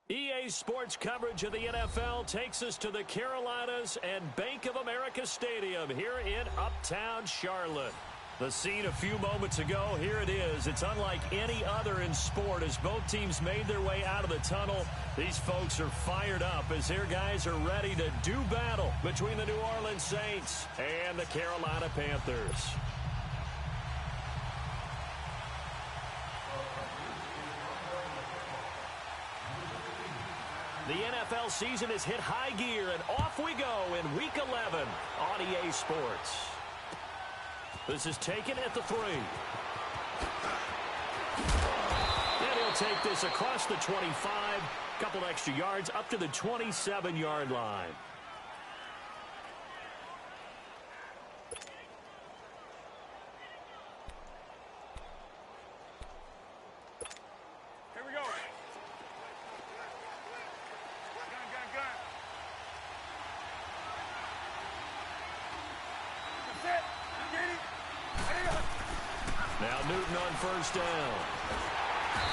EA Sports coverage of the NFL takes us to the Carolinas and Bank of America Stadium here in Uptown Charlotte. The scene a few moments ago, here it is. It's unlike any other in sport as both teams made their way out of the tunnel. These folks are fired up as their guys are ready to do battle between the New Orleans Saints and the Carolina Panthers. The NFL season has hit high gear, and off we go in Week 11 on EA Sports. This is taken at the 3. And he'll take this across the 25, couple extra yards up to the 27-yard line. Here we go. Now Newton on first down.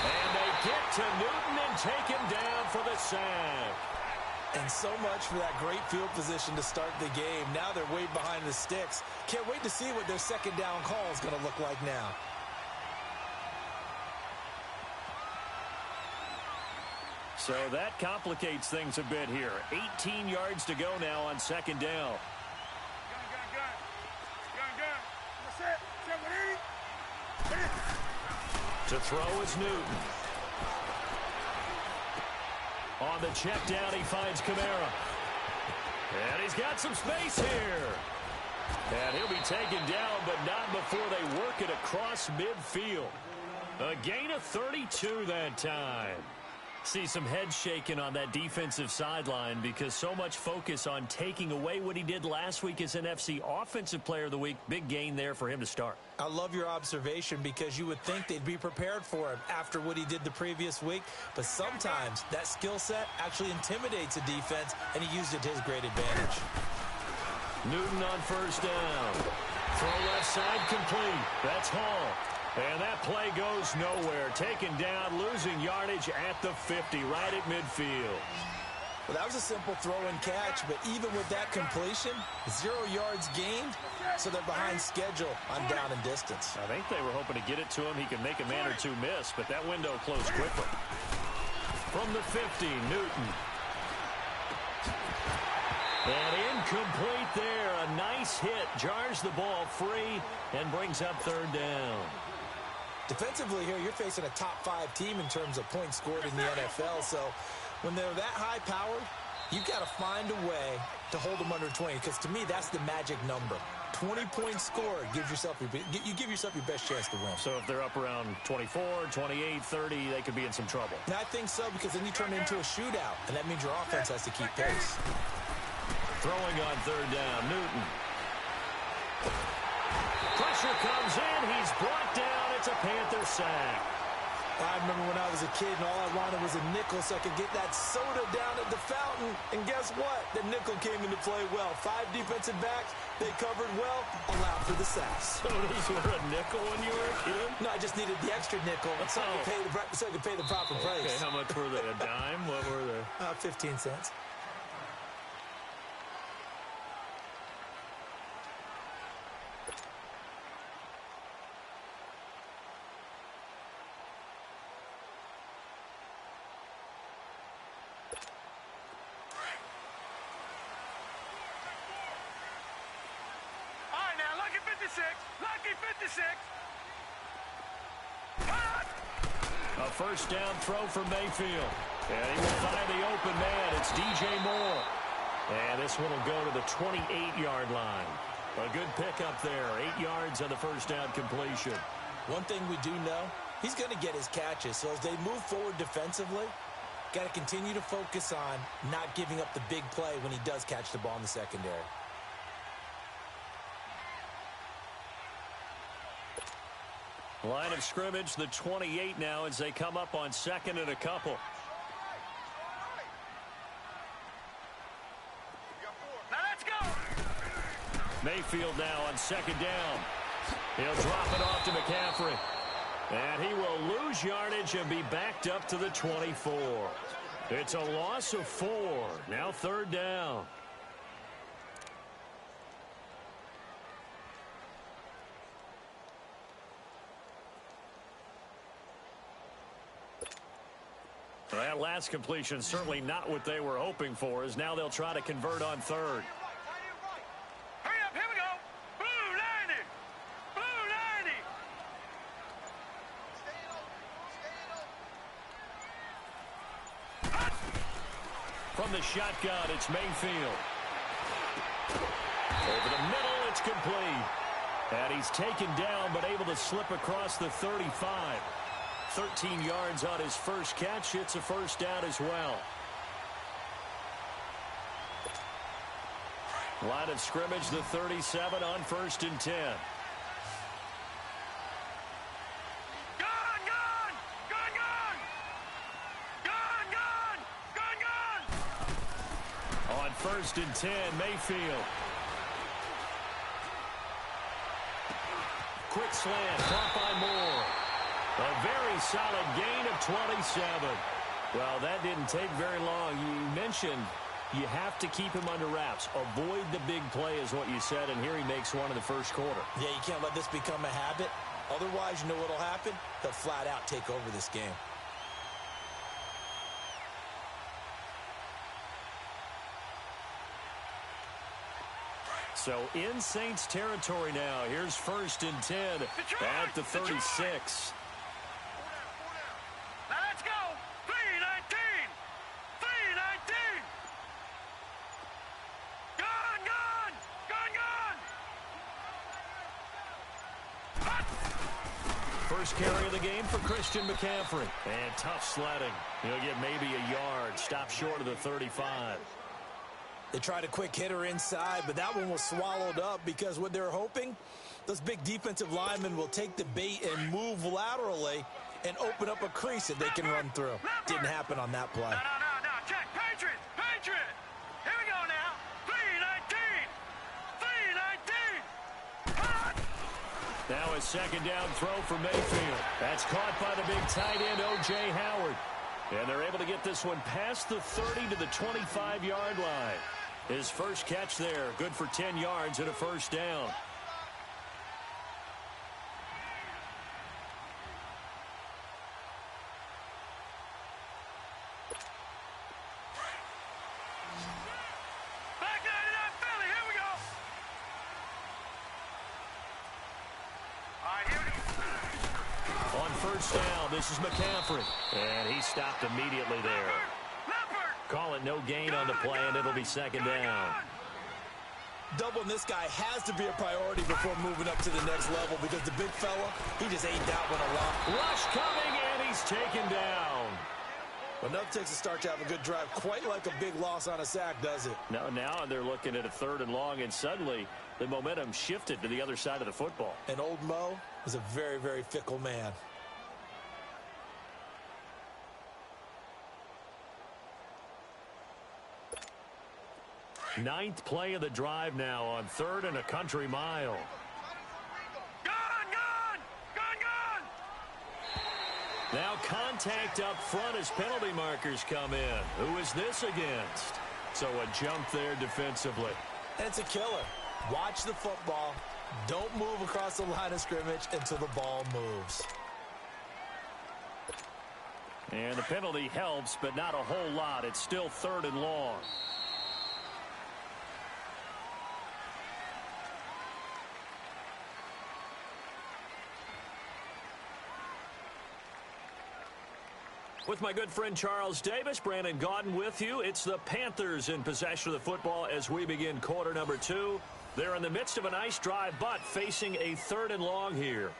And they get to Newton and take him down for the sack. And so much for that great field position to start the game. Now they're way behind the sticks. Can't wait to see what their second down call is going to look like now. So that complicates things a bit here. 18 yards to go now on second down. To throw is Newton. On the check down, he finds Kamara. And he's got some space here. And he'll be taken down, but not before they work it across midfield. A gain of 32 that time. See some head shaking on that defensive sideline because so much focus on taking away what he did last week as NFC Offensive Player of the Week. Big gain there for him to start. I love your observation because you would think they'd be prepared for him after what he did the previous week. But sometimes that skill set actually intimidates a defense, and he used it to his great advantage. Newton on first down. Throw left side complete. That's Hall. And that play goes nowhere. Taken down, losing yardage at the 50, right at midfield. Well, that was a simple throw and catch, but even with that completion, 0 yards gained, so they're behind schedule on down and distance. I think they were hoping to get it to him. He could make a man or two miss, but that window closed quickly. From the 50, Newton. And incomplete there. A nice hit. Jars the ball free and brings up third down. Defensively here, you're facing a top-5 team in terms of points scored in the NFL. So when they're that high-powered, you've got to find a way to hold them under 20. Because to me, that's the magic number. 20 points scored gives yourself you give yourself your best chance to win. So if they're up around 24, 28, 30, they could be in some trouble. And I think so, because then you turn it into a shootout, and that means your offense has to keep pace. Throwing on third down, Newton. Pressure comes in. He's brought down. It's a Panther sack. I remember when I was a kid and all I wanted was a nickel so I could get that soda down at the fountain. And guess what? The nickel came into play well. 5 defensive backs. They covered well. Allowed for the sack. Sodas were a nickel when you were a kid? No, I just needed the extra nickel so I could pay the proper price. Okay, how much were they? A dime? What were they? 15 cents. Lucky 56. A first down throw for Mayfield. And he will find the open man. It's DJ Moore. And this one will go to the 28-yard line. A good pickup there. 8 yards on the first down completion. One thing we do know, he's going to get his catches. So as they move forward defensively, got to continue to focus on not giving up the big play when he does catch the ball in the secondary. Line of scrimmage, the 28 now as they come up on second and a couple. Now let's go. Mayfield now on second down. He'll drop it off to McCaffrey. And he will lose yardage and be backed up to the 24. It's a loss of 4. Now 3rd down. That last completion certainly not what they were hoping for, as now they'll try to convert on 3rd. Hurry up, here we go. Blue 90. Blue 90. From the shotgun, it's Mayfield. Over the middle, it's complete. And he's taken down, but able to slip across the 35. 13 yards on his first catch. It's a 1st down as well. Line of scrimmage, the 37 on 1st and 10. On 1st and 10, Mayfield. Quick slant, caught by Moore. A very solid gain of 27. Well, that didn't take very long. You mentioned you have to keep him under wraps. Avoid the big play is what you said, and here he makes one in the 1st quarter. Yeah, you can't let this become a habit. Otherwise, you know what will happen? They'll flat out take over this game. So in Saints territory now. Here's 1st and 10 at the 36. Now let's go. 319. 319. Gun. First carry of the game for Christian McCaffrey. And tough sledding. He'll get maybe a yard. Stop short of the 35. They tried a quick hitter inside, but that one was swallowed up because what they're hoping, those big defensive linemen will take the bait and move laterally and open up a crease that they can run through. Didn't happen on that play. No. Check. Patriot. Here we go now. 319. 319. Now a 2nd down throw for Mayfield. That's caught by the big tight end, O.J. Howard. And they're able to get this one past the 30 to the 25-yard line. His first catch there, good for 10 yards and a 1st down. Back 99 Philly. Here we go. All right, here we go. On 1st down, this is McCaffrey. And he stopped immediately there. Call it no gain on the play, and it'll be 2nd down. Doubling this guy has to be a priority before moving up to the next level because the big fella, he just ate that one a lot. Rush coming, and he's taken down. Enough takes a start to have a good drive, quite like a big loss on a sack, does it? Now they're looking at a 3rd and long, and suddenly the momentum shifted to the other side of the football. And old Mo is a very, very fickle man. Ninth play of the drive now on 3rd and a country mile. Gun. Now contact up front as penalty markers come in. Who is this against? So a jump there defensively. And it's a killer. Watch the football. Don't move across the line of scrimmage until the ball moves. And the penalty helps, but not a whole lot. It's still 3rd and long. With my good friend Charles Davis, Brandon Gaudin with you. It's the Panthers in possession of the football as we begin quarter number 2. They're in the midst of a nice drive, but facing a 3rd and long here.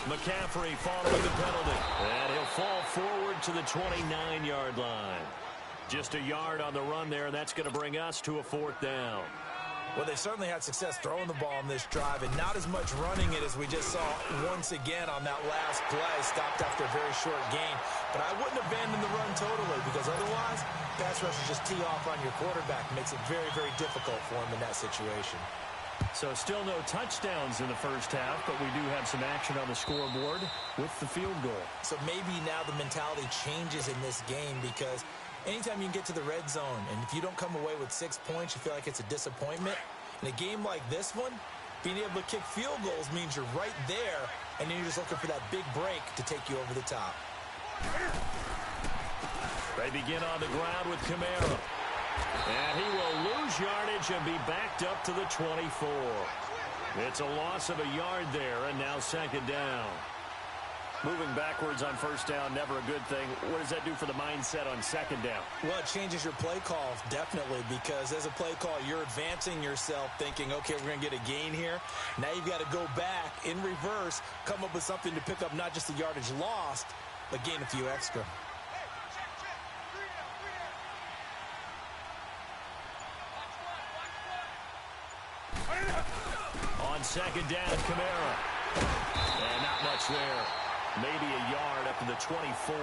McCaffrey following the penalty. And he'll fall forward to the 29-yard line. Just a yard on the run there, and that's going to bring us to a 4th down. Well, they certainly had success throwing the ball on this drive and not as much running it as we just saw once again on that last play. Stopped after a very short gain. But I wouldn't abandon the run totally because otherwise, pass rushers just tee off on your quarterback. Makes it very, very difficult for him in that situation. So still no touchdowns in the first half, but we do have some action on the scoreboard with the field goal. So maybe now the mentality changes in this game because anytime you can get to the red zone, and if you don't come away with 6 points, you feel like it's a disappointment. In a game like this one, being able to kick field goals means you're right there, and then you're just looking for that big break to take you over the top. They begin on the ground with Kamara. And he will lose yardage and be backed up to the 24. It's a loss of a yard there, and now second down. Moving backwards on first down, never a good thing. What does that do for the mindset on second down? Well, it changes your play call, definitely, because as a play call, you're advancing yourself thinking, okay, we're going to get a gain here. Now you've got to go back in reverse, come up with something to pick up not just the yardage lost, but gain a few extra. On second down, Kamara. And not much there. Maybe a yard up to the 24.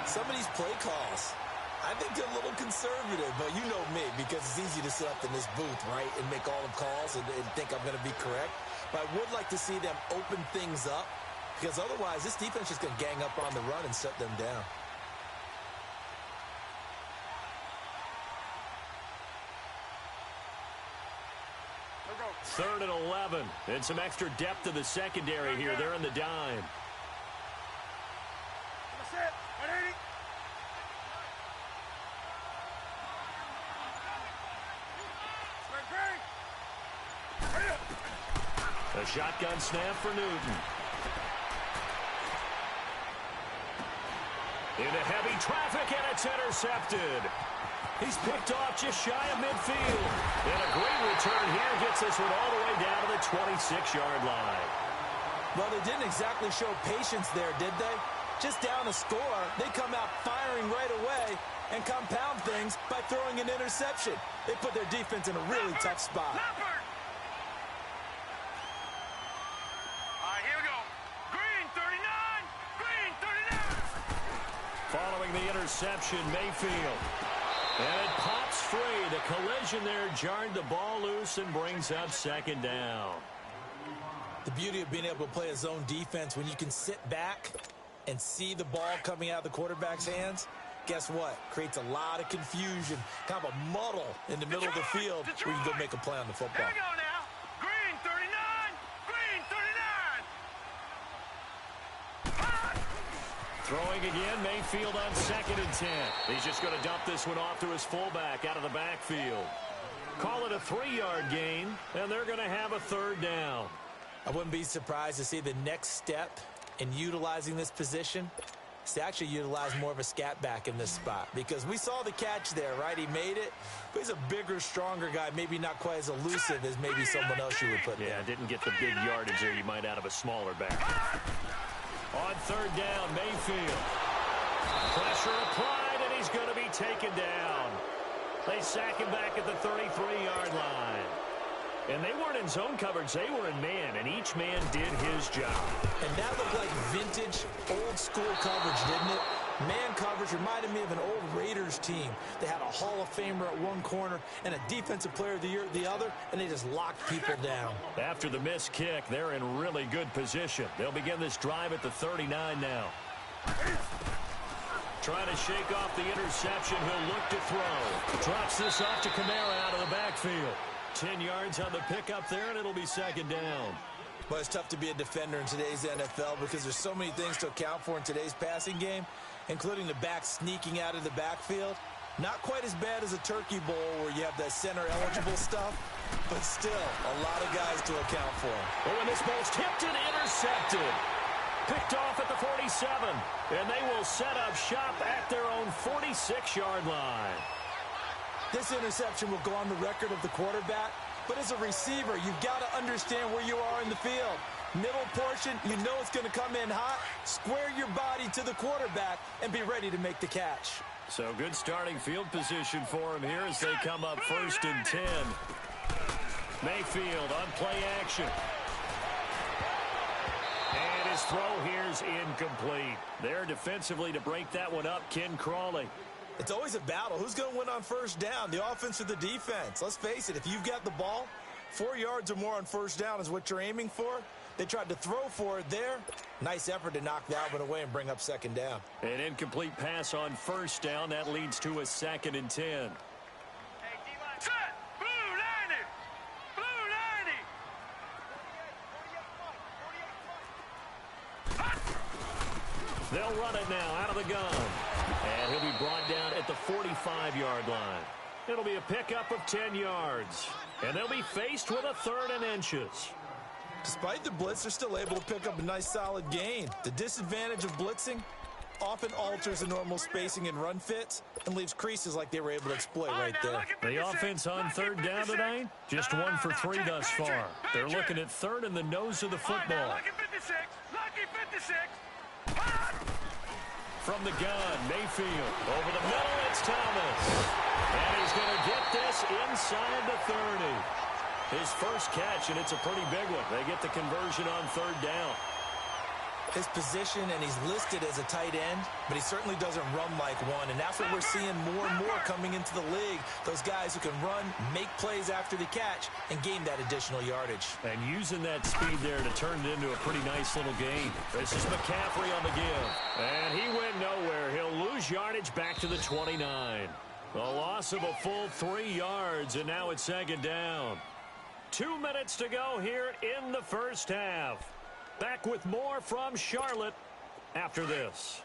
Some of these play calls, I think they're a little conservative, but you know me, because it's easy to sit up in this booth, right, and make all the calls and think I'm going to be correct. But I would like to see them open things up, because otherwise this defense is going to gang up on the run and shut them down. Third and 11. And some extra depth to the secondary here. They're in the dime. A shotgun snap for Newton. Into heavy traffic, and it's intercepted. He's picked off just shy of midfield. And a great return here gets this one all the way down to the 26-yard line. Well, they didn't exactly show patience there, did they? Just down a score, they come out firing right away and compound things by throwing an interception. They put their defense in a really tough spot. Following the interception, Mayfield. And it pops free. The collision there jarred the ball loose and brings up second down. The beauty of being able to play a zone defense when you can sit back and see the ball coming out of the quarterback's hands, guess what? Creates a lot of confusion, kind of a muddle in the middle of the field where you can go make a play on the football. Here we go now. Green 39. Green 39. Throwing again, Mayfield on second and 10. He's just going to dump this one off to his fullback out of the backfield. Call it a 3-yard gain, and they're going to have a third down. I wouldn't be surprised to see the next step in utilizing this position is to actually utilize more of a scat back in this spot, because we saw the catch there, right? He made it, but he's a bigger, stronger guy, maybe not quite as elusive as maybe someone else you would put there. Yeah, didn't get the big yardage there you might out of a smaller back. On third down, Mayfield. Pressure applied, and he's going to be taken down. They sack him back at the 33-yard line. And they weren't in zone coverage. They were in man, and each man did his job. And that looked like vintage, old-school coverage, didn't it? Man coverage reminded me of an old Raiders team. They had a Hall of Famer at one corner and a Defensive Player of the Year at the other, and they just locked people down. After the missed kick, they're in really good position. They'll begin this drive at the 39 now. Trying to shake off the interception. He'll look to throw. Drops this off to Kamara out of the backfield. 10 yards on the pickup there, and it'll be second down. Well, it's tough to be a defender in today's NFL because there's so many things to account for in today's passing game, including the back sneaking out of the backfield. Not quite as bad as a turkey bowl where you have that center-eligible stuff, but still a lot of guys to account for. Oh, and this ball's tipped and intercepted. Picked off at the 47, and they will set up shop at their own 46-yard line. This interception will go on the record of the quarterback, but as a receiver, you've got to understand where you are in the field. Middle portion, you know it's going to come in hot. Square your body to the quarterback and be ready to make the catch. So good starting field position for him here as they come up first and 10. Mayfield on play action. And his throw here's incomplete. There defensively to break that one up, Ken Crawley. It's always a battle. Who's going to win on first down, the offense or the defense? Let's face it, if you've got the ball, 4 yards or more on first down is what you're aiming for. They tried to throw for it there. Nice effort to knock that one away and bring up second down. An incomplete pass on first down. That leads to a 2nd and 10. Hey, D-line. Set. Blue 90. Blue 90. They'll run it now out of the gun. And he'll be brought down at the 45-yard line. It'll be a pickup of 10 yards. And they'll be faced with a 3rd and inches. Despite the blitz, they're still able to pick up a nice solid gain. The disadvantage of blitzing often alters the normal spacing and run fits and leaves creases like they were able to exploit right there. The offense on 3rd down tonight, just 1 for 3 thus far. They're looking at 3rd in the nose of the football. Lucky 56. Lucky 56. From the gun, Mayfield. Over the middle, it's Thomas. And he's going to get this inside the 30. His first catch, and it's a pretty big one. They get the conversion on 3rd down. His position, and he's listed as a tight end, but he certainly doesn't run like one, and that's what we're seeing more and more coming into the league. Those guys who can run, make plays after the catch, and gain that additional yardage. And using that speed there to turn it into a pretty nice little gain. This is McCaffrey on the give. And he went nowhere. He'll lose yardage back to the 29. A loss of a full 3 yards, and now it's 2nd down. 2 minutes to go here in the first half. Back with more from Charlotte after this.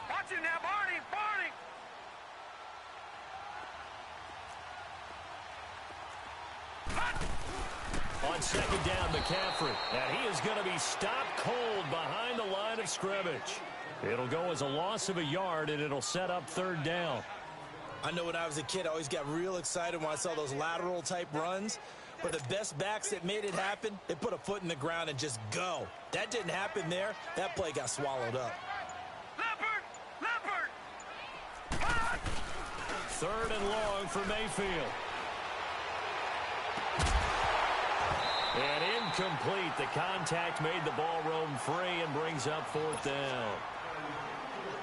Watch it now, Barney. Barney. On 2nd down, McCaffrey. And he is going to be stopped cold behind the line of scrimmage. It'll go as a loss of a yard, and it'll set up 3rd down. I know when I was a kid, I always got real excited when I saw those lateral-type runs. But the best backs that made it happen, they put a foot in the ground and just go. That didn't happen there. That play got swallowed up. Leopard. 3rd and long for Mayfield. And incomplete. The contact made the ball roam free and brings up 4th down.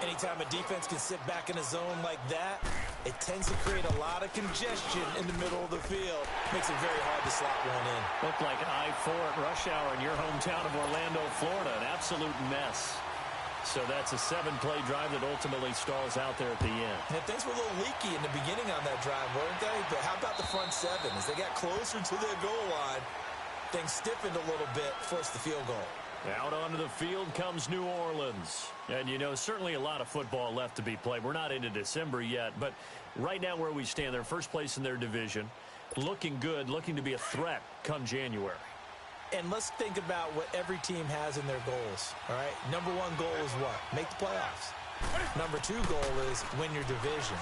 Anytime a defense can sit back in a zone like that, it tends to create a lot of congestion in the middle of the field. Makes it very hard to slot one in. Looked like I-4 at rush hour in your hometown of Orlando, Florida. An absolute mess. So that's a 7-play drive that ultimately stalls out there at the end. And things were a little leaky in the beginning on that drive, weren't they? But how about the front 7? As they got closer to their goal line, things stiffened a little bit, forced the field goal. Out onto the field comes New Orleans. And, you know, certainly a lot of football left to be played. We're not into December yet, but right now where we stand, they're first place in their division. Looking good, looking to be a threat come January. And let's think about what every team has in their goals, all right? Number 1 goal is what? Make the playoffs. Number 2 goal is win your division.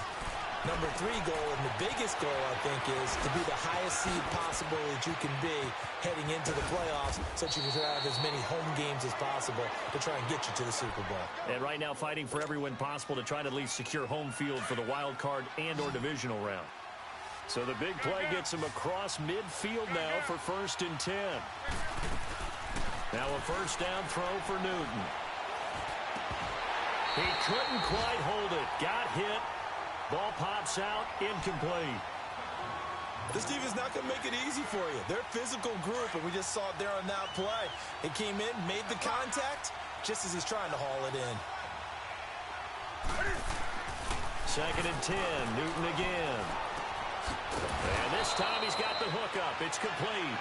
Number 3 goal, and the biggest goal, I think, is to be the highest seed possible that you can be heading into the playoffs so that you can have as many home games as possible to try and get you to the Super Bowl. And right now fighting for every win possible to try to at least secure home field for the wild card and or divisional round. So the big play gets him across midfield now for 1st and 10. Now a 1st down throw for Newton. He couldn't quite hold it. Got hit. Ball pops out, incomplete. This defense is not going to make it easy for you. They're a physical group, and we just saw it there on that play. It came in, made the contact, just as he's trying to haul it in. 2nd and 10, Newton again. And this time he's got the hook up. It's complete.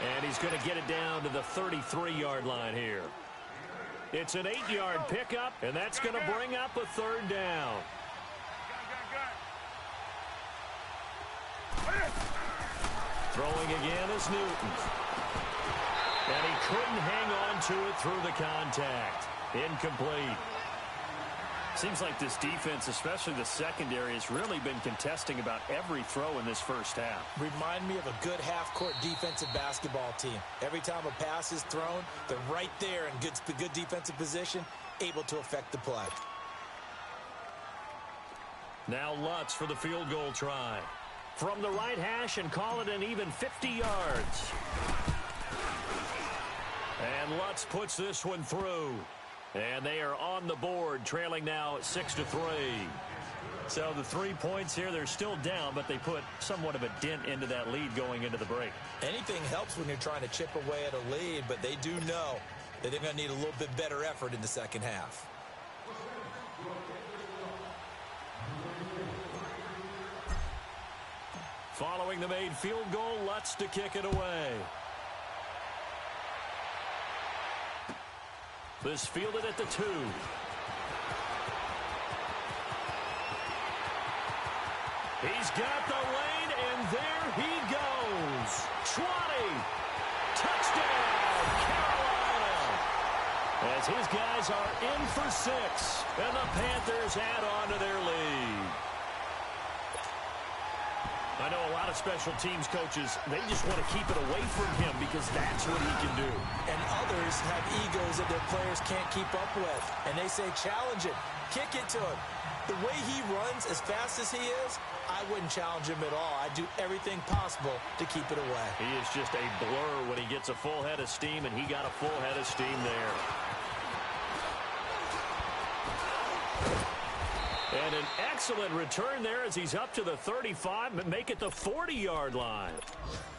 And he's going to get it down to the 33-yard line here. It's an 8-yard pickup, and that's going to bring up a 3rd down. Throwing again is Newton. And he couldn't hang on to it through the contact. Incomplete. Seems like this defense, especially the secondary, has really been contesting about every throw in this first half. Remind me of a good half-court defensive basketball team. Every time a pass is thrown, they're right there in good defensive position, able to affect the play. Now Lutz for the field goal try. from the right hash and call it an even 50 yards. And Lutz puts this one through. And they are on the board, trailing now 6-3. So the 3 points here, they're still down, but they put somewhat of a dent into that lead going into the break. Anything helps when you're trying to chip away at a lead, but they do know that they're going to need a little bit better effort in the second half. Following the made field goal, Lutz to kick it away. This fielded at the 2. He's got the lane, and there he goes. 20. Touchdown, Carolina. As his guys are in for 6, and the Panthers add on to their lead. I know a lot of special teams coaches, they just want to keep it away from him because that's what he can do. And others have egos that their players can't keep up with. And they say, challenge it, kick it to him. The way he runs as fast as he is, I wouldn't challenge him at all. I'd do everything possible to keep it away. He is just a blur when he gets a full head of steam, and he got a full head of steam there. And an excellent return there as he's up to the 35, but make it the 40-yard line.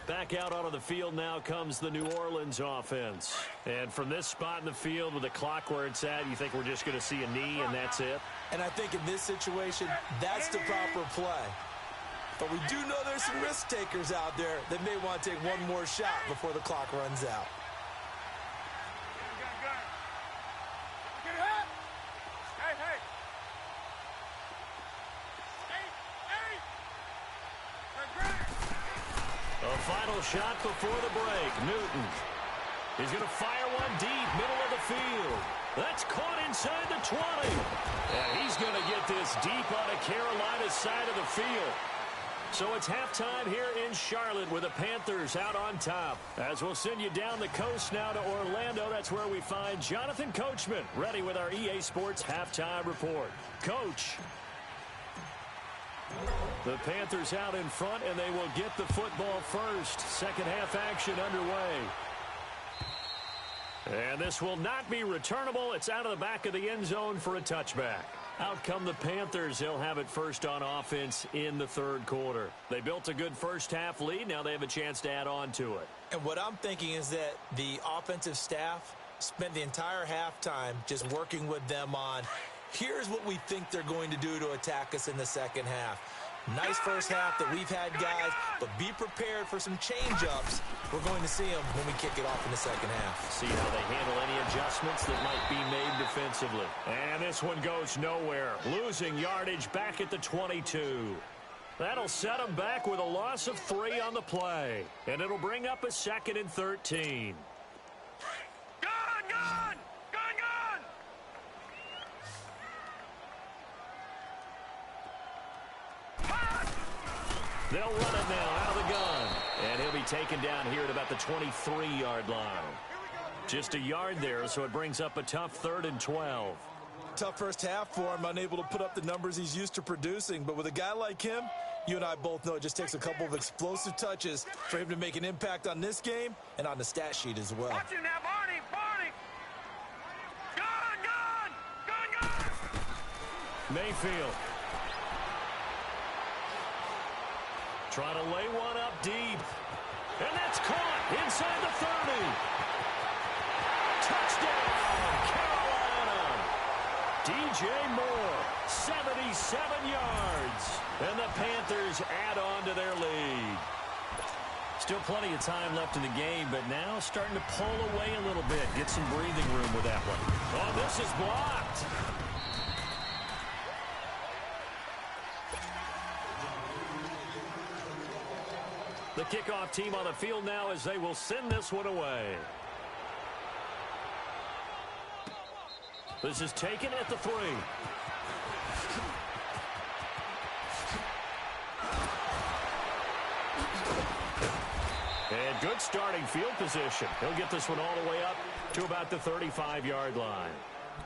Back out onto the field now comes the New Orleans offense. And from this spot in the field with the clock where it's at, you think we're just going to see a knee and that's it? And I think in this situation, that's the proper play. But we do know there's some risk takers out there that may want to take one more shot before the clock runs out. A final shot before the break. Newton. He's going to fire one deep, middle of the field. That's caught inside the 20. And he's going to get this deep on the Carolina side of the field. So it's halftime here in Charlotte with the Panthers out on top. As we'll send you down the coast now to Orlando, that's where we find Jonathan Coachman ready with our EA Sports halftime report. Coach. The Panthers out in front, and they will get the football first. Second half action underway. And this will not be returnable. It's out of the back of the end zone for a touchback. Out come the Panthers. They'll have it first on offense in the third quarter. They built a good first half lead. Now they have a chance to add on to it. And what I'm thinking is that the offensive staff spent the entire halftime just working with them on, here's what we think they're going to do to attack us in the second half. Nice first half that we've had, guys, but be prepared for some change-ups. We're going to see them when we kick it off in the second half. See how they handle any adjustments that might be made defensively. And this one goes nowhere. Losing yardage back at the 22. That'll set them back with a loss of 3 on the play. And it'll bring up a 2nd and 13. They'll run it now out of the gun. And he'll be taken down here at about the 23-yard line. Just a yard there, so it brings up a tough 3rd and 12. Tough first half for him, unable to put up the numbers he's used to producing. But with a guy like him, you and I both know it just takes a couple of explosive touches for him to make an impact on this game and on the stat sheet as well. Watch it now, Barney! Barney! Gun! Mayfield. Trying to lay one up deep. And that's caught inside the 30. Touchdown, Carolina. DJ Moore, 77 yards. And the Panthers add on to their lead. Still plenty of time left in the game, but now starting to pull away a little bit. Get some breathing room with that one. Oh, this is blocked. The kickoff team on the field now as they will send this one away. This is taken at the 3. And good starting field position. He'll get this one all the way up to about the 35-yard line.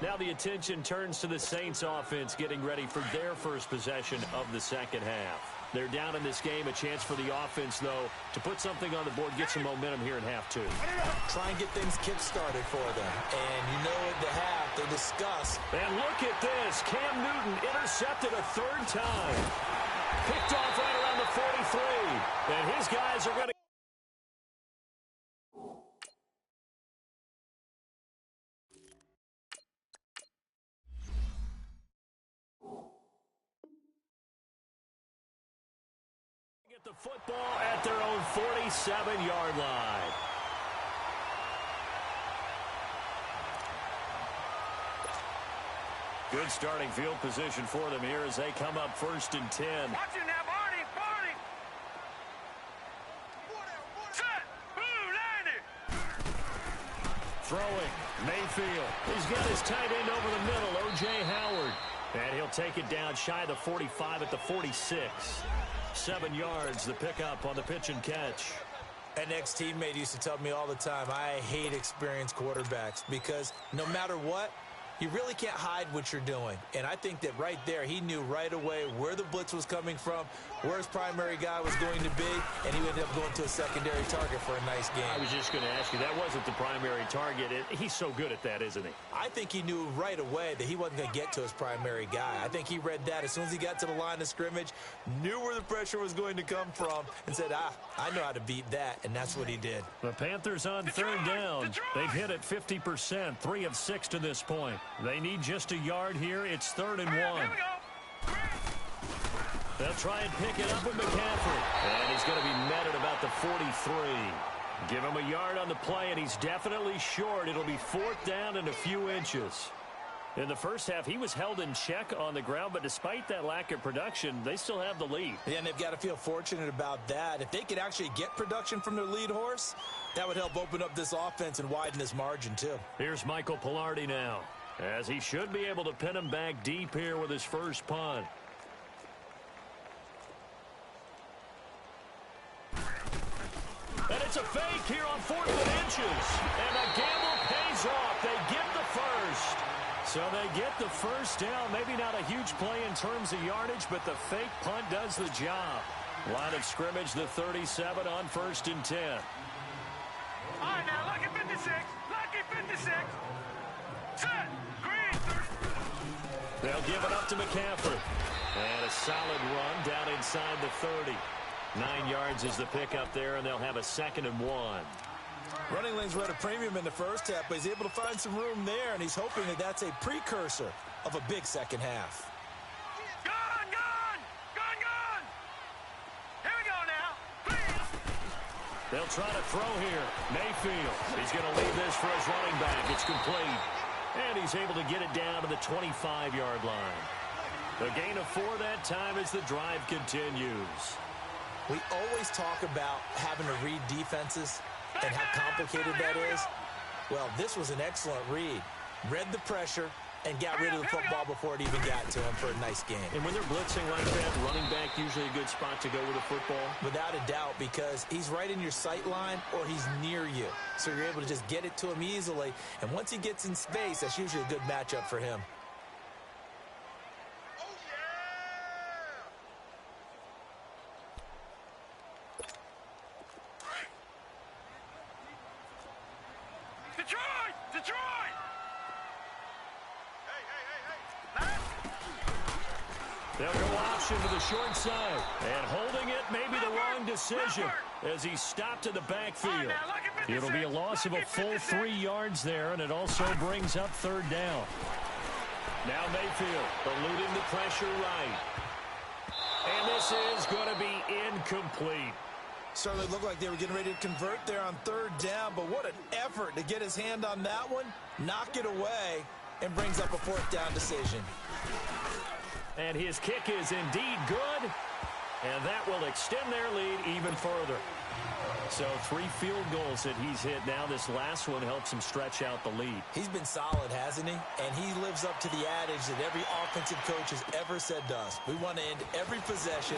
Now the attention turns to the Saints offense getting ready for their first possession of the second half. They're down in this game. A chance for the offense, though, to put something on the board, get some momentum here in half two. Try and get things kick-started for them. And you know at the half, they discuss. And look at this. Cam Newton intercepted a third time. Picked off right around the 43. And his guys are going to get the football at their own 47-yard line. Good starting field position for them here as they come up 1st and 10. Watch it now, Barney, Barney. Set, blue, landing. Throwing, Mayfield. He's got his tight end over the middle, O.J. Howard. And he'll take it down shy of the 45 at the 46. 7 yards, the pickup on the pitch and catch. An ex-teammate used to tell me all the time, I hate experienced quarterbacks because no matter what, you really can't hide what you're doing. And I think that right there, he knew right away where the blitz was coming from, where his primary guy was going to be, and he ended up going to a secondary target for a nice game. I was just going to ask you, that wasn't the primary target. He's so good at that, isn't he? I think he knew right away that he wasn't going to get to his primary guy. I think he read that as soon as he got to the line of scrimmage, knew where the pressure was going to come from, and said, I know how to beat that, and that's what he did. The Panthers on third down. They've hit it 50%, 3 of 6 to this point. They need just a yard here. It's 3rd and 1. Here we go. They'll try and pick it up with McCaffrey. And he's going to be met at about the 43. Give him a yard on the play, and he's definitely short. It'll be 4th down and a few inches. In the first half, he was held in check on the ground, but despite that lack of production, they still have the lead. Yeah, and they've got to feel fortunate about that. If they could actually get production from their lead horse, that would help open up this offense and widen this margin, too. Here's Michael Pilardi now, as he should be able to pin him back deep here with his first punt. And it's a fake here on 4th and inches. And the gamble pays off. They get the first. So they get the first down. Maybe not a huge play in terms of yardage, but the fake punt does the job. Line of scrimmage, the 37 on 1st and 10. All right, now, lucky 56. Lucky 56. Set, green. They'll give it up to McCaffrey. And a solid run down inside the 30. 9 yards is the pickup there, and they'll have a 2nd and 1. Running lanes were at a premium in the first half, but he's able to find some room there, and he's hoping that that's a precursor of a big second half. Gone, gone, gone, gone. Here we go now. Please. They'll try to throw here. Mayfield. He's going to leave this for his running back. It's complete. And he's able to get it down to the 25-yard line. The gain of 4 that time as the drive continues. We always talk about having to read defenses and how complicated that is. Well, this was an excellent read. Read the pressure and got rid of the football before it even got to him for a nice game. And when they're blitzing like that, running back usually a good spot to go with a football? Without a doubt, because he's right in your sight line or he's near you. So you're able to just get it to him easily. And once he gets in space, that's usually a good matchup for him. Detroit! Hey. They'll go option to the short side. And holding it may be the wrong decision as he's stopped in the backfield. It'll be a loss of a full 3 yards there, and it also brings up 3rd down. Now Mayfield eluding the pressure right. And this is going to be incomplete. Certainly looked like they were getting ready to convert there on 3rd down, but what an effort to get his hand on that one, knock it away, and brings up a 4th down decision. And his kick is indeed good, and that will extend their lead even further. So 3 field goals that he's hit now. This last one helps him stretch out the lead. He's been solid, hasn't he? And he lives up to the adage that every offensive coach has ever said to us. We want to end every possession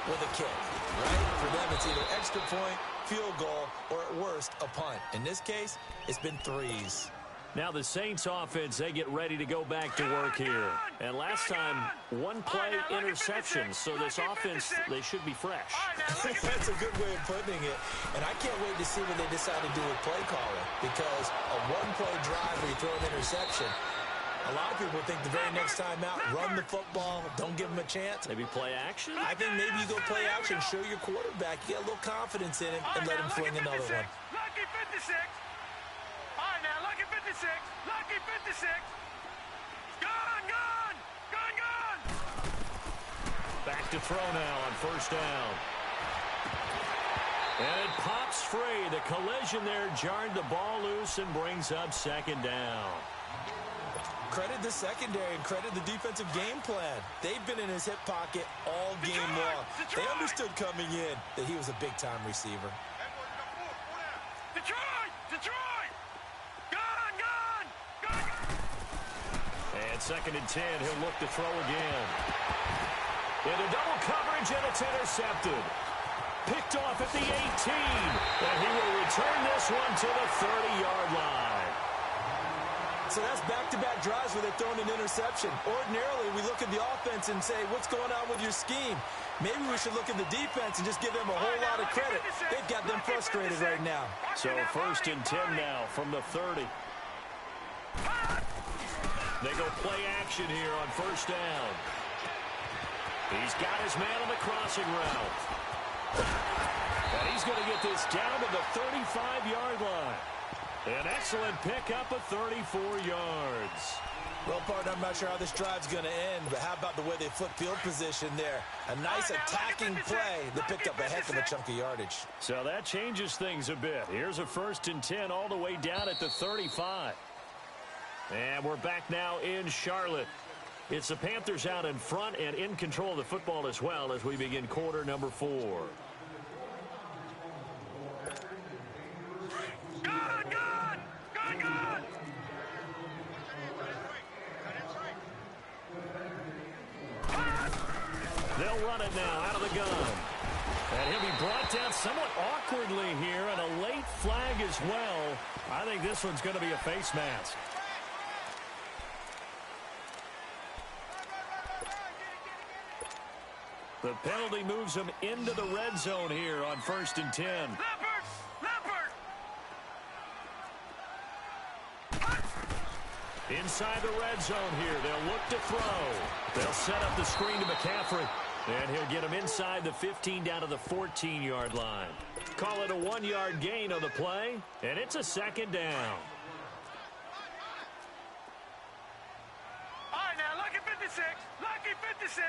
with a kick, right? For them, it's either extra point, field goal, or at worst, a punt. In this case, it's been 3s. Now the Saints offense, they get ready to go back to work here. And last time, one play interception. So this offense, they should be fresh. That's a good way of putting it. And I can't wait to see what they decide to do with play calling. Because a one-play drive where you throw an interception, a lot of people think the very next time out, run the football, don't give them a chance. Maybe play action? I think maybe you go play action, show your quarterback, you get a little confidence in him, and let him fling another one. Lucky 56. All right, now, lucky 56. Lucky 56. Gone, gone. Gone, gone. Back to throw now on first down. And it pops free. The collision there jarred the ball loose and brings up second down. Credit the secondary and credit the defensive game plan. They've been in his hip pocket all game long. They understood coming in that he was a big-time receiver. Detroit! Detroit! Gone, gone! Gone! And second and 10, he'll look to throw again. Into double coverage, and it's intercepted. Picked off at the 18. And he will return this one to the 30-yard line. So that's back-to-back drives where they're throwing an interception. Ordinarily, we look at the offense and say, what's going on with your scheme? Maybe we should look at the defense and just give them a whole lot of credit. They've got them frustrated right now. So first and 10 now from the 30. They go play action here on first down. He's got his man on the crossing route. And he's going to get this down to the 35-yard line. An excellent pickup of 34 yards. Well, partner, I'm not sure how this drive's going to end, but how about the way they flip field position there? A nice attacking play that picked up a heck of a chunk of yardage. So that changes things a bit. Here's a first and 10 all the way down at the 35. And we're back now in Charlotte. It's the Panthers out in front and in control of the football as well as we begin quarter number 4. They'll run it now out of the gun. And he'll be brought down somewhat awkwardly here, and a late flag as well. I think this one's going to be a face mask. The penalty moves him into the red zone here on first and 10. Inside the red zone here, they'll look to throw. They'll set up the screen to McCaffrey. And he'll get him inside the 15 down to the 14-yard line. Call it a 1-yard gain on the play, and it's a second down. All right, now, lucky 56. Lucky 56.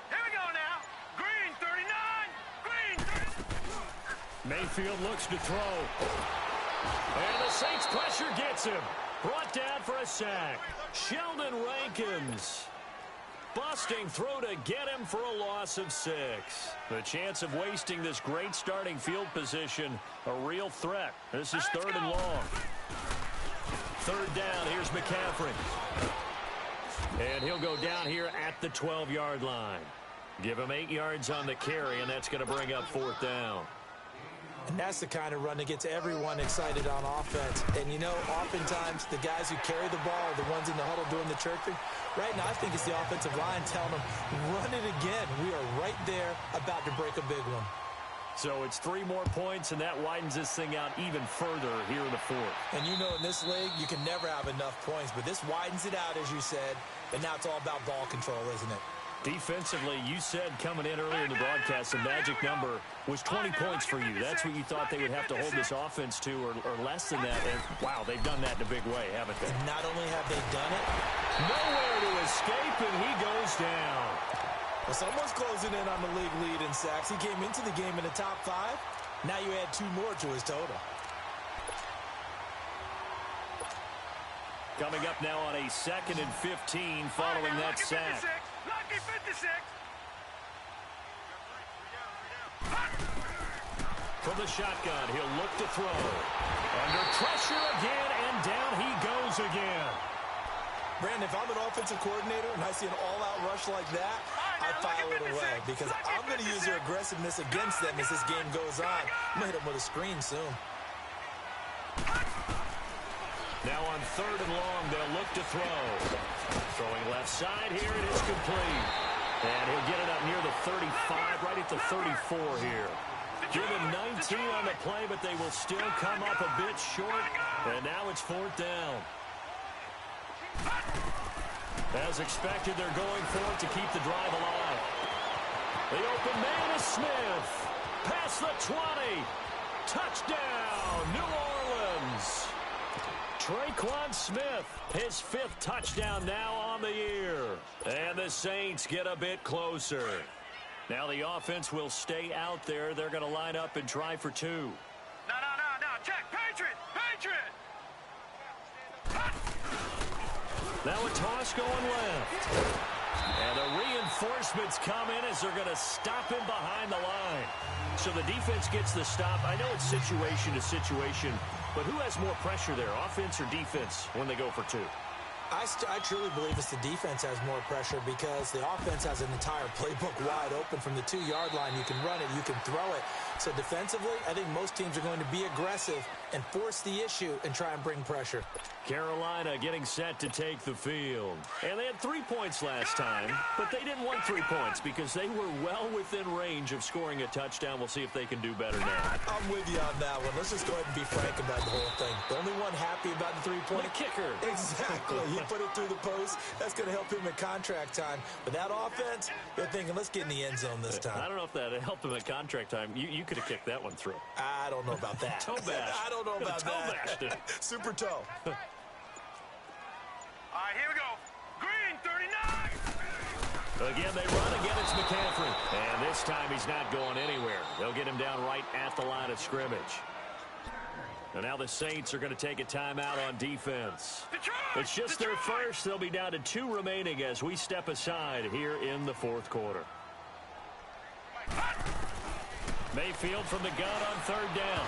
Here we go now. Green 39. Green 39. Mayfield looks to throw. And the Saints pressure gets him. Brought down for a sack. Sheldon Rankins. Busting through to get him for a loss of 6. The chance of wasting this great starting field position, a real threat. This is third and long. Third down, here's McCaffrey. And he'll go down here at the 12-yard line. Give him 8 yards on the carry, and that's going to bring up fourth down. And that's the kind of run that gets everyone excited on offense. And, you know, oftentimes the guys who carry the ball are the ones in the huddle doing the chirping. Right now, I think it's the offensive line telling them, run it again. We are right there about to break a big one. So it's 3 more points, and that widens this thing out even further here in the fourth. And you know, in this league, you can never have enough points. But this widens it out, as you said. And now it's all about ball control, isn't it? Defensively, you said coming in earlier in the broadcast, the magic number was 20 points for you. That's what you thought they would have to hold this offense to, or less than that. And, wow, they've done that in a big way, haven't they? And not only have they done it, nowhere to escape, and he goes down. Well, someone's closing in on the league lead in sacks. He came into the game in the top 5. Now you add 2 more to his total. Coming up now on a 2nd and 15 following that sack. Lucky 56. From the shotgun, he'll look to throw. Under pressure again, and down he goes again. Brandon, if I'm an offensive coordinator and I see an all-out rush like that, I'd file it away because I'm going to use their aggressiveness against them as this game goes on. I'm going to hit them with a screen soon. Now on 3rd and long, they'll look to throw. Throwing left side here, it is complete. And he'll get it up near the 35, right at the 34 here. Give him 19 on the play, but they will still come up a bit short. And now it's 4th down. As expected, they're going for it to keep the drive alive. The open man is Smith. Past the 20. Touchdown, New Orleans. Traquan Smith, his 5th touchdown now on the year. And the Saints get a bit closer. Now the offense will stay out there. They're going to line up and try for 2. No. Check. Patriot. Now a toss going left. And the reinforcements come in as they're going to stop him behind the line. So the defense gets the stop. I know it's situation to situation, but who has more pressure there, offense or defense, when they go for 2? I truly believe it's the defense has more pressure because the offense has an entire playbook wide open from the 2-yard line. You can run it, you can throw it. So defensively, I think most teams are going to be aggressive and force the issue and try and bring pressure. Carolina getting set to take the field. And they had 3 points last time, but they didn't want 3 points because they were well within range of scoring a touchdown. We'll see if they can do better now. I'm with you on that one. Let's just go ahead and be frank about the whole thing. The only one happy about the 3-point kicker. Exactly. He put it through the post. That's going to help him in contract time. But that offense, they're thinking, let's get in the end zone this time. I don't know if that helped him at contract time. You could have kicked that one through. I don't know about that. Toe bash. I don't know about toe that. Bashed it. Super toe. All right, here we go. Green, 39. Again, they run. Again, it's McCaffrey. And this time he's not going anywhere. They'll get him down right at the line of scrimmage. And now the Saints are going to take a timeout on defense. It's just their first. They'll be down to 2 remaining as we step aside here in the 4th quarter. Mayfield from the gun on 3rd down.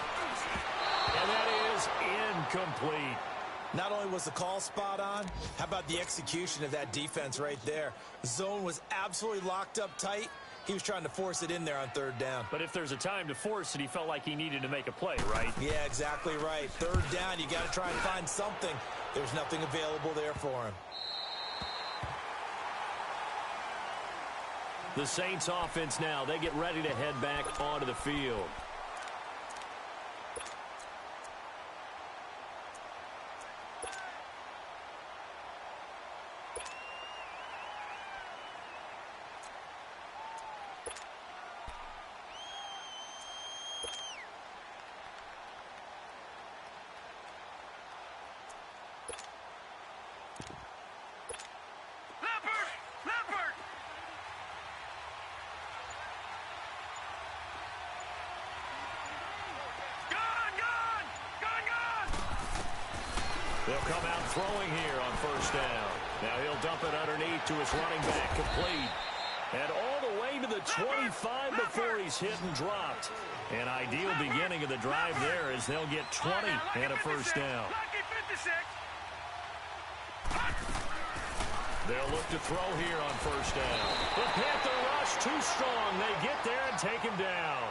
And that is incomplete. Not only was the call spot on, how about the execution of that defense right there? The zone was absolutely locked up tight. He was trying to force it in there on 3rd down. But if there's a time to force it, he felt like he needed to make a play, right? Yeah, exactly right. 3rd down, you got to try and find something. There's nothing available there for him. The Saints offense now, they get ready to head back onto the field. They'll come out throwing here on 1st down. Now he'll dump it underneath to his running back, complete. And all the way to the 25 before he's hit and dropped. An ideal beginning of the drive there as they'll get 20 and a 1st down. They'll look to throw here on 1st down. The Panther rush too strong. They get there and take him down.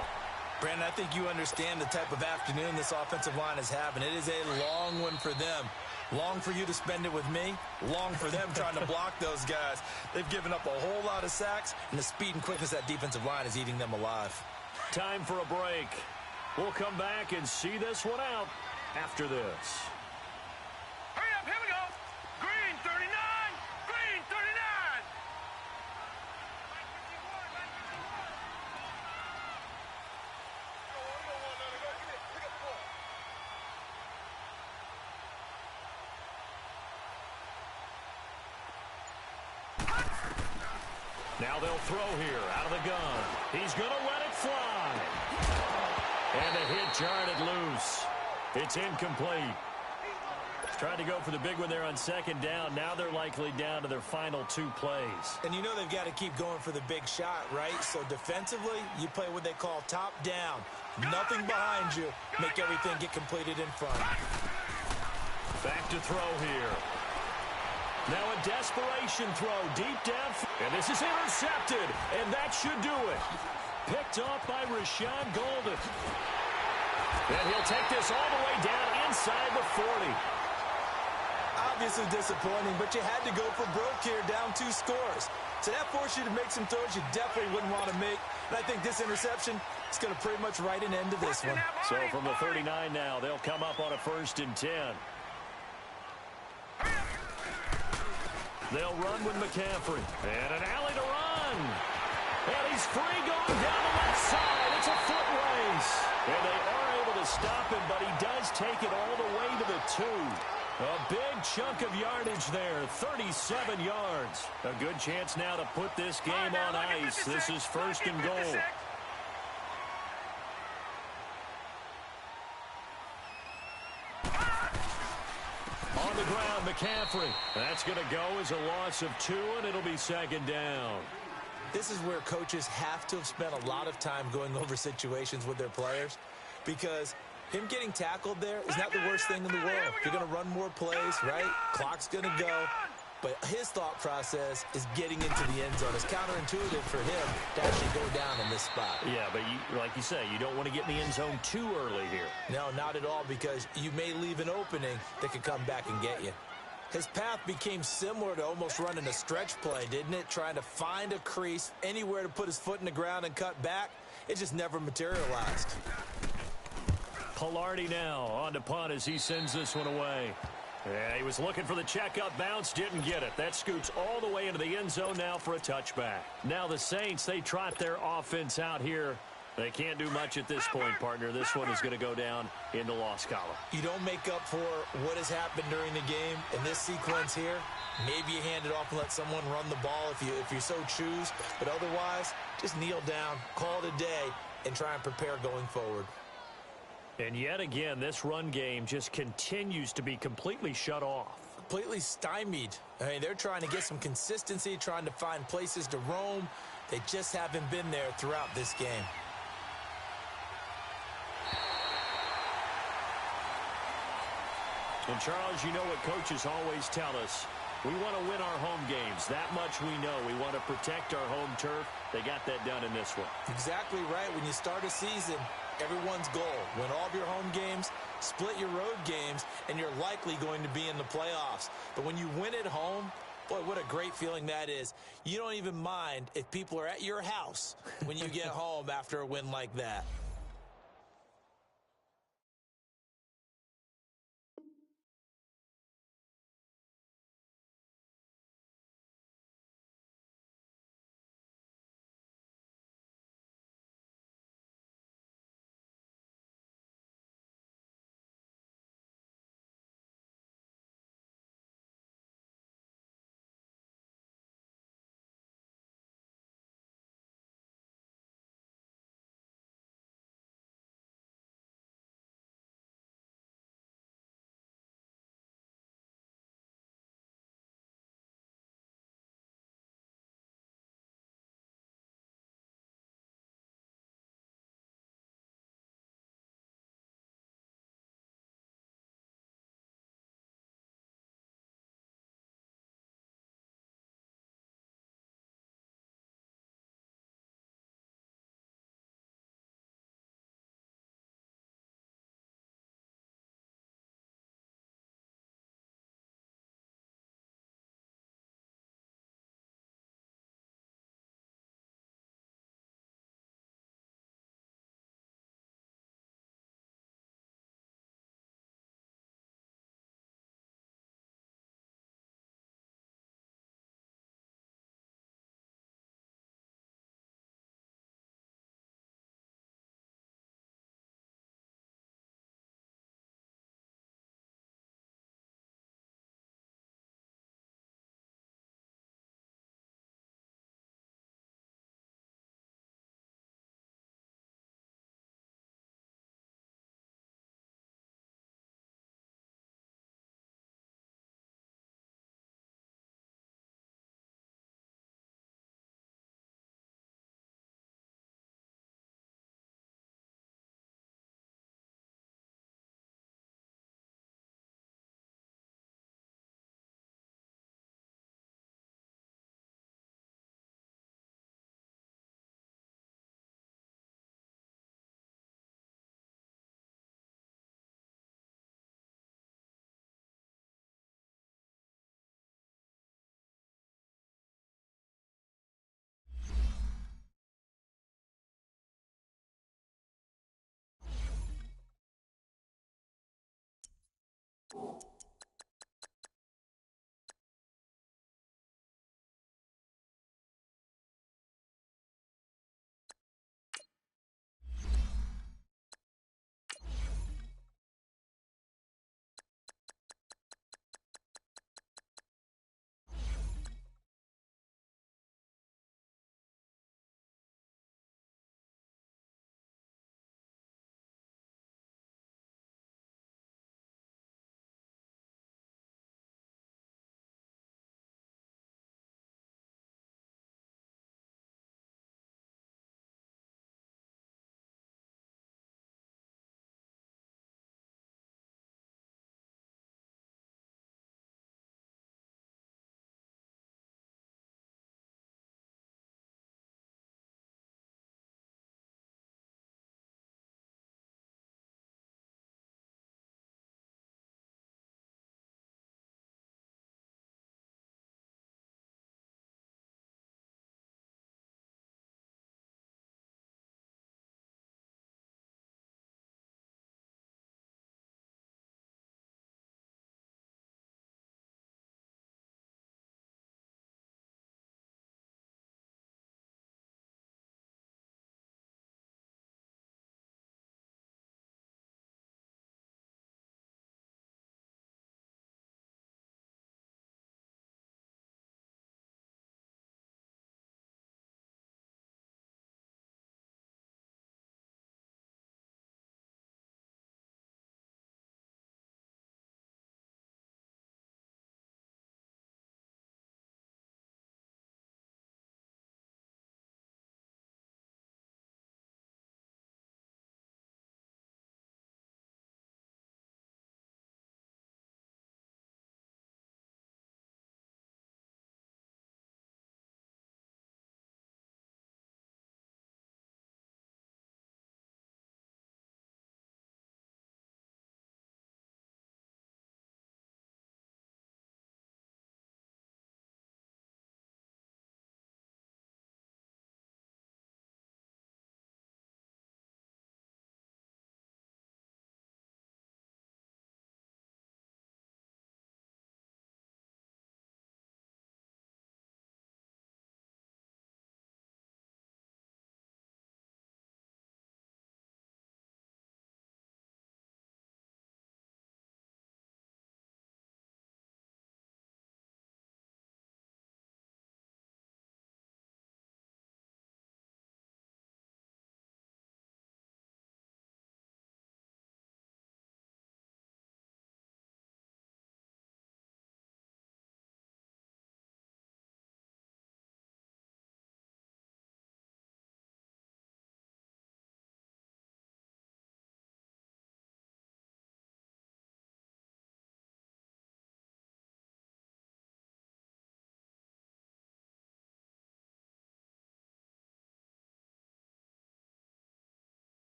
Brandon, I think you understand the type of afternoon this offensive line is having. It is a long one for them. Long for you to spend it with me. Long for them trying to block those guys. They've given up a whole lot of sacks, and the speed and quickness of that defensive line is eating them alive. Time for a break. We'll come back and see this one out after this. Hurry up, here we go. Green, 39. Green, 39. Now they'll throw here out of the gun. He's going to let it fly. And a hit jarred it loose. It's incomplete. Tried to go for the big one there on 2nd down. Now they're likely down to their final 2 plays. And you know they've got to keep going for the big shot, right? So defensively, you play what they call top down. Nothing behind you. Make everything get completed in front. Back to throw here. Now a desperation throw deep down. And this is intercepted. And that should do it. Picked off by Rashawn Golden. And he'll take this all the way down inside the 40. Obviously disappointing, but you had to go for broke here, down 2 scores. So that forced you to make some throws you definitely wouldn't want to make. And I think this interception is going to pretty much write an end to this one. So from the 39 now, they'll come up on a 1st and 10. They'll run with McCaffrey. And an alley to run. And he's free going down the left side. It's a foot race. And they are able to stop him, but he does take it all the way to the 2. A big chunk of yardage there, 37 yards. A good chance now to put this game on ice. This is 1st and goal. On the ground, McCaffrey. That's going to go as a loss of 2, and it'll be 2nd down. This is where coaches have to have spent a lot of time going over situations with their players, because him getting tackled there is not the worst thing in the world. You're going to run more plays, right? Clock's going to go. But his thought process is getting into the end zone. It's counterintuitive for him to actually go down in this spot. Yeah, but like you say, you don't want to get in the end zone too early here. No, not at all, because you may leave an opening that could come back and get you. His path became similar to almost running a stretch play, didn't it? Trying to find a crease, anywhere to put his foot in the ground and cut back. It just never materialized. Pilardi now on to punt as he sends this one away. Yeah, he was looking for the checkup bounce, didn't get it. That scoots all the way into the end zone now for a touchback. Now the Saints, they trot their offense out here. They can't do much at this point, partner. This one is going to go down in the loss column. You don't make up for what has happened during the game in this sequence here. Maybe you hand it off and let someone run the ball if you so choose. But otherwise, just kneel down, call it a day, and try and prepare going forward. And yet again, this run game just continues to be completely shut off. Completely stymied. I mean, they're trying to get some consistency, trying to find places to roam. They just haven't been there throughout this game. And Charles, you know what coaches always tell us. We want to win our home games. That much we know. We want to protect our home turf. They got that done in this one. Exactly right. When you start a season, everyone's goal: win all of your home games, split your road games, and you're likely going to be in the playoffs. But when you win at home, boy, what a great feeling that is. You don't even mind if people are at your house when you get home after a win like that.